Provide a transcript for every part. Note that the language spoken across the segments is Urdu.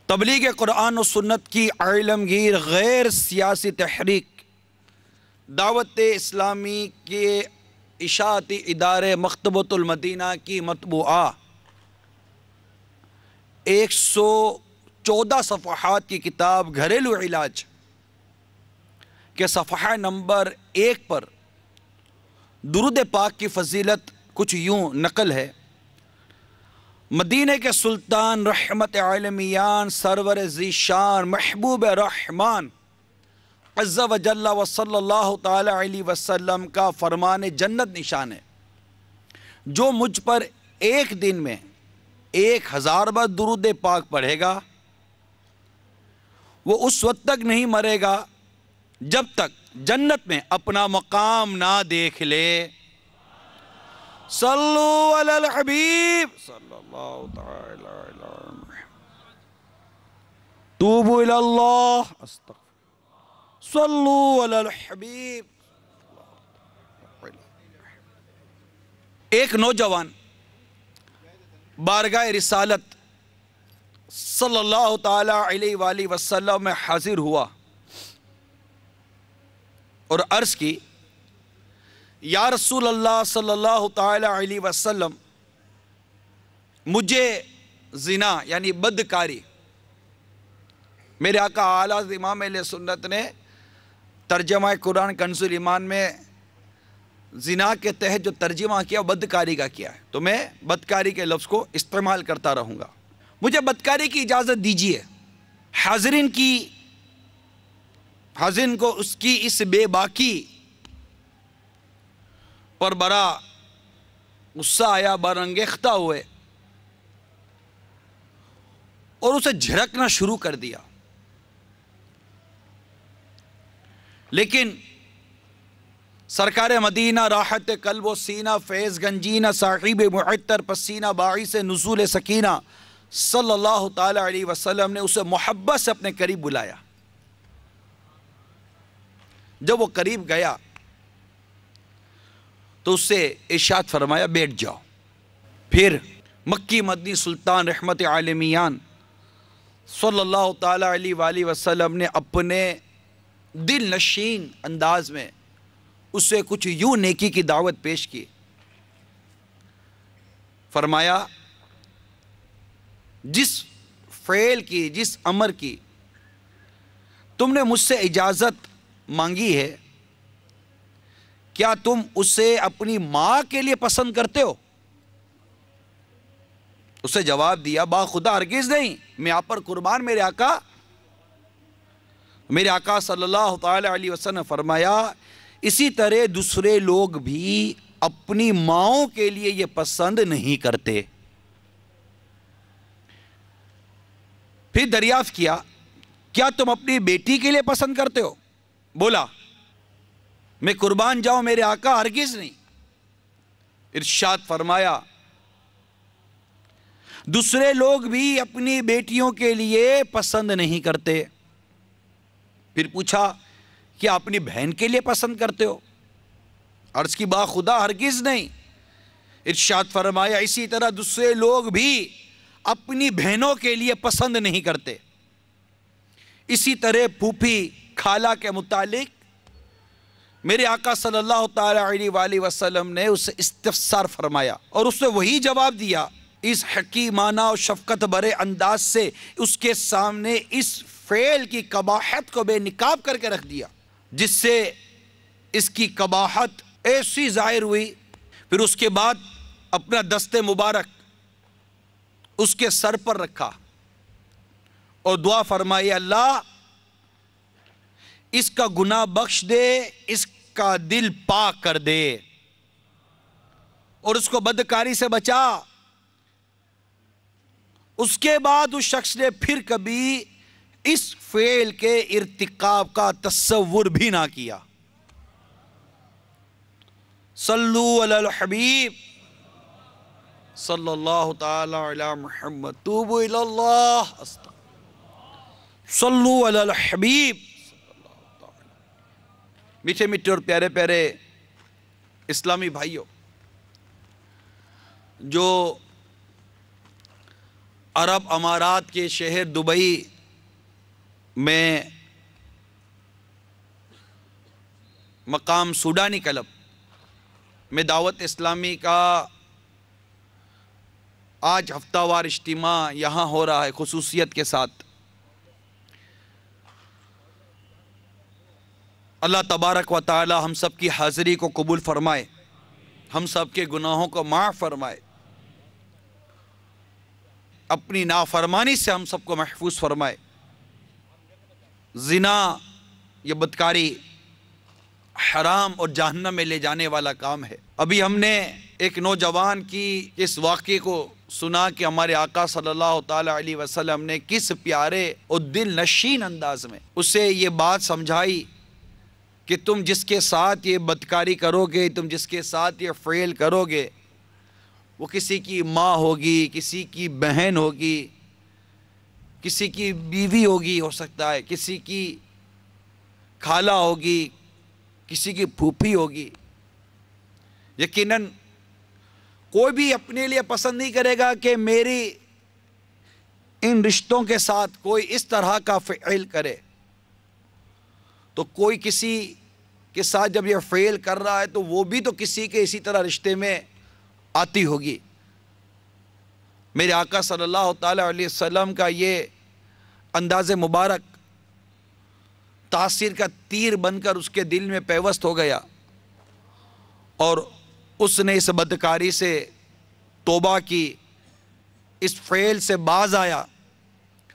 تبلیغ قرآن و سنت کی عالمگیر غیر سیاسی تحریک دعوت اسلامی کے اشاعتی ادارے مکتبۃ المدینہ کی مطبوعہ 114 صفحات کی کتاب گھریلو علاج کے صفحہ نمبر 1 پر درود پاک کی فضیلت کچھ یوں نقل ہے: مدینہ کے سلطان رحمت عالمیان سرور ذیشان محبوب رحمان عز و جل و صلی اللہ تعالی علیہ وسلم کا فرمان جنت نشان ہے، جو مجھ پر ایک دن میں 1000 بار درود پاک پڑھے گا وہ اس وقت تک نہیں مرے گا جب تک جنت میں اپنا مقام نہ دیکھ لے۔ صلو علی الحبیب صلی اللہ تعالی علی محمد، توبوا الی اللہ، استغفر، صلو علی الحبیب۔ ایک نوجوان بارگاہ رسالت صلی اللہ تعالی علیہ وآلہ وسلم میں حاضر ہوا اور عرض کی: یا رسول اللہ صلی اللہ تعالی علیہ وسلم، مجھے زنا یعنی بدکاری، میرے آقا اعلیٰ امام اہل سنت نے ترجمہ قرآن کنز الایمان میں زنا کے تحت جو ترجمہ کیا وہ بدکاری کا کیا ہے، تو میں بدکاری کے لفظ کو استعمال کرتا رہوں گا۔ مجھے بدکاری کی اجازت دیجیے۔ حاضرین کو اس کی اس بے باکی پر بڑا غصہ آیا، برانگیختہ ہوئے اور اسے جھڑکنا شروع کر دیا، لیکن سرکار مدینہ راحت قلب و سینہ فیض گنجینہ صاحب معطر پسینہ باعث نزول سکینہ صلی اللہ تعالی علیہ وسلم نے اسے محبت سے اپنے قریب بلایا۔ جب وہ قریب گیا تو اس سے ارشاد فرمایا: بیٹھ جاؤ۔ پھر مکی مدنی سلطان رحمت عالمیان صلی اللہ تعالی علیہ وآلہ وسلم نے اپنے دل نشین انداز میں اسے کچھ یوں نیکی کی دعوت پیش کی۔ فرمایا: جس فعل کی، جس امر کی تم نے مجھ سے اجازت مانگی ہے، کیا تم اسے اپنی ماں کے لیے پسند کرتے ہو؟ اسے جواب دیا: باخدا ہرگز نہیں، میں آپ پر قربان میرے آقا۔ میرے آقا صلی اللہ تعالی علیہ وسلم نے فرمایا: اسی طرح دوسرے لوگ بھی اپنی ماؤں کے لیے یہ پسند نہیں کرتے۔ پھر دریافت کیا: کیا تم اپنی بیٹی کے لیے پسند کرتے ہو؟ بولا: میں قربان جاؤں میرے آقا، ہرگز نہیں۔ ارشاد فرمایا: دوسرے لوگ بھی اپنی بیٹیوں کے لیے پسند نہیں کرتے۔ پھر پوچھا: کیا اپنی بہن کے لیے پسند کرتے ہو؟ عرض کی: باخدا ہرگز نہیں۔ ارشاد فرمایا: اسی طرح دوسرے لوگ بھی اپنی بہنوں کے لیے پسند نہیں کرتے۔ اسی طرح پھوپھی خالہ کے متعلق میرے آقا صلی اللہ تعالی علیہ وآلہ وسلم نے اسے استفسار فرمایا اور اس نے وہی جواب دیا۔ اس حکیمانہ اور شفقت برے انداز سے اس کے سامنے اس فعل کی قباحت کو بے نقاب کر کے رکھ دیا، جس سے اس کی قباحت ایسی ظاہر ہوئی۔ پھر اس کے بعد اپنا دست مبارک اس کے سر پر رکھا اور دعا فرمائی: اللہ اس کا گناہ بخش دے، اس کا دل پاک کر دے اور اس کو بدکاری سے بچا۔ اس کے بعد اس شخص نے پھر کبھی اس فعل کے ارتکاب کا تصور بھی نہ کیا۔ صلو علی الحبیب صلی اللہ تعالی علی محمد، توبوا الی اللہ، صلو علی الحبیب۔ میٹھے میٹھے اور پیارے پیارے اسلامی بھائیوں، جو عرب امارات کے شہر دبئی میں مقام سوڈانی کلب میں دعوت اسلامی کا آج ہفتہ وار اجتماع یہاں ہو رہا ہے خصوصیت کے ساتھ۔ اللہ تبارک و تعالی ہم سب کی حاضری کو قبول فرمائے، ہم سب کے گناہوں کو معاف فرمائے، اپنی نافرمانی سے ہم سب کو محفوظ فرمائے۔ زنا یہ بدکاری حرام اور جہنم میں لے جانے والا کام ہے۔ ابھی ہم نے ایک نوجوان کی اس واقعے کو سنا کہ ہمارے آقا صلی اللہ تعالی علیہ وسلم نے کس پیارے اور دل نشین انداز میں اسے یہ بات سمجھائی کہ تم جس کے ساتھ یہ بدکاری کرو گے، تم جس کے ساتھ یہ فعل کرو گے، وہ کسی کی ماں ہوگی، کسی کی بہن ہوگی، کسی کی بیوی ہوگی، ہو سکتا ہے کسی کی خالہ ہوگی، کسی کی پھوپھی ہوگی۔ یقیناً کوئی بھی اپنے لیے پسند نہیں کرے گا کہ میری ان رشتوں کے ساتھ کوئی اس طرح کا فعل کرے۔ تو کوئی کسی کے ساتھ جب یہ فعل کر رہا ہے تو وہ بھی تو کسی کے اسی طرح رشتے میں آتی ہوگی۔ میرے آقا صلی اللہ تعالی علیہ وسلم کا یہ انداز مبارک تاثیر کا تیر بن کر اس کے دل میں پیوست ہو گیا، اور اس نے اس بدکاری سے توبہ کی، اس فعل سے باز آیا،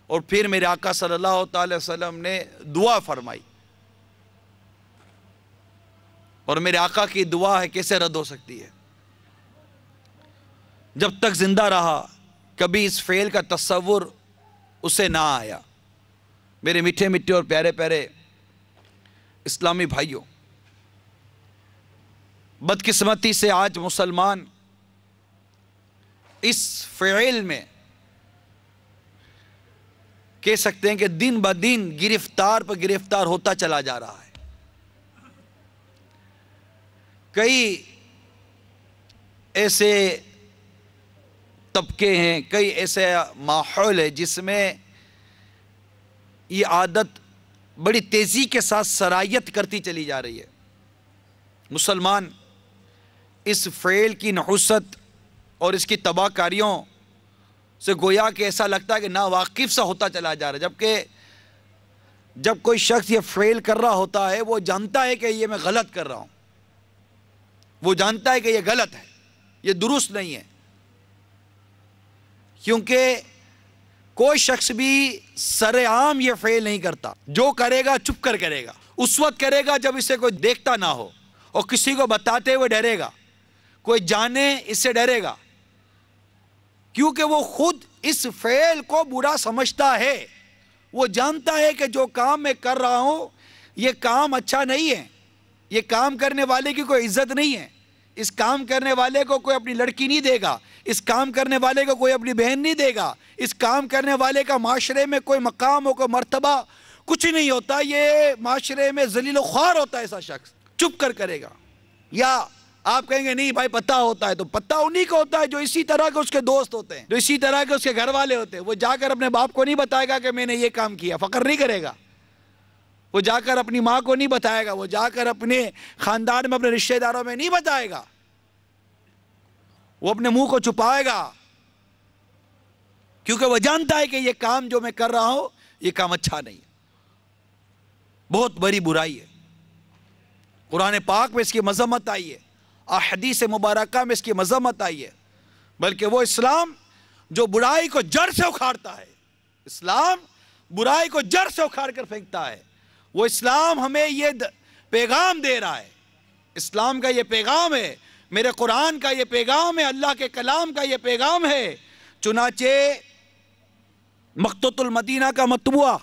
اور پھر میرے آقا صلی اللہ تعالی وسلم نے دعا فرمائی۔ اور میرے آقا کی دعا ہے کیسے رد ہو سکتی ہے؟ جب تک زندہ رہا کبھی اس فعل کا تصور اسے نہ آیا۔ میرے میٹھے میٹھے اور پیارے پیارے اسلامی بھائیوں، بدقسمتی سے آج مسلمان اس فعل میں کہہ سکتے ہیں کہ دن بدن گرفتار پر گرفتار ہوتا چلا جا رہا ہے۔ کئی ایسے طبقے ہیں، کئی ایسے ماحول ہے جس میں یہ عادت بڑی تیزی کے ساتھ سرایت کرتی چلی جا رہی ہے۔ مسلمان اس فعل کی نحوست اور اس کی تباہ کاریوں سے گویا کہ ایسا لگتا ہے کہ ناواقف سا ہوتا چلا جا رہا ہے، جبکہ جب کوئی شخص یہ فعل کر رہا ہوتا ہے وہ جانتا ہے کہ یہ میں غلط کر رہا ہوں، وہ جانتا ہے کہ یہ غلط ہے، یہ درست نہیں ہے، کیونکہ کوئی شخص بھی سر عام یہ فعل نہیں کرتا۔ جو کرے گا چپ کر کرے گا، اس وقت کرے گا جب اسے کوئی دیکھتا نہ ہو، اور کسی کو بتاتے ہوئے ڈرے گا، کوئی جانے اس سے ڈرے گا، کیونکہ وہ خود اس فعل کو برا سمجھتا ہے۔ وہ جانتا ہے کہ جو کام میں کر رہا ہوں یہ کام اچھا نہیں ہے، یہ کام کرنے والے کی کوئی عزت نہیں ہے، اس کام کرنے والے کو کوئی اپنی لڑکی نہیں دے گا، اس کام کرنے والے کو کوئی اپنی بہن نہیں دے گا، اس کام کرنے والے کا معاشرے میں کوئی مقام ہو، کوئی مرتبہ کچھ نہیں ہوتا، یہ معاشرے میں ذلیل و خوار ہوتا ہے۔ ایسا شخص چپ کر کرے گا۔ یا آپ کہیں گے نہیں بھائی پتہ ہوتا ہے، تو پتہ انہی کو ہوتا ہے جو اسی طرح کے اس کے دوست ہوتے ہیں، جو اسی طرح کے اس کے گھر والے ہوتے ہیں۔ وہ جا کر اپنے باپ کو نہیں بتائے گا کہ میں نے یہ کام کیا، فخر نہیں کرے گا۔ وہ جا کر اپنی ماں کو نہیں بتائے گا، وہ جا کر اپنے خاندان میں اپنے رشتہ داروں میں نہیں بتائے گا، وہ اپنے منہ کو چھپائے گا، کیونکہ وہ جانتا ہے کہ یہ کام جو میں کر رہا ہوں یہ کام اچھا نہیں ہے، بہت بڑی برائی ہے۔ قرآن پاک میں اس کی مذمت آئی ہے، احادیث مبارکہ میں اس کی مذمت آئی ہے، بلکہ وہ اسلام جو برائی کو جڑ سے اکھاڑتا ہے، اسلام برائی کو جڑ سے اکھاڑ کر پھینکتا ہے، وہ اسلام ہمیں یہ پیغام دے رہا ہے۔ اسلام کا یہ پیغام ہے، میرے قرآن کا یہ پیغام ہے، اللہ کے کلام کا یہ پیغام ہے۔ چنانچہ مخطوط المدینہ کا مطبوعہ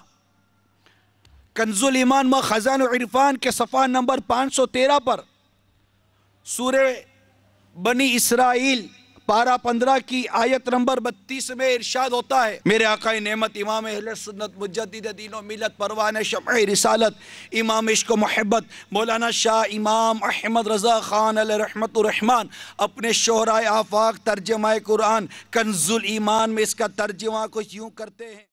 کنز الایمان و خزائن العرفان کے صفحہ نمبر 513 پر سورہ بنی اسرائیل پارہ 15 کی آیت نمبر 32 میں ارشاد ہوتا ہے، میرے آقا نعمت امام اہل سنت مجدد دین و ملت پروان شمع رسالت امام عشق و محبت مولانا شاہ امام احمد رضا خان علیہ رحمت الرحمن اپنے شہرائے آفاق ترجمہ قرآن کنز الایمان میں اس کا ترجمہ کچھ یوں کرتے ہیں۔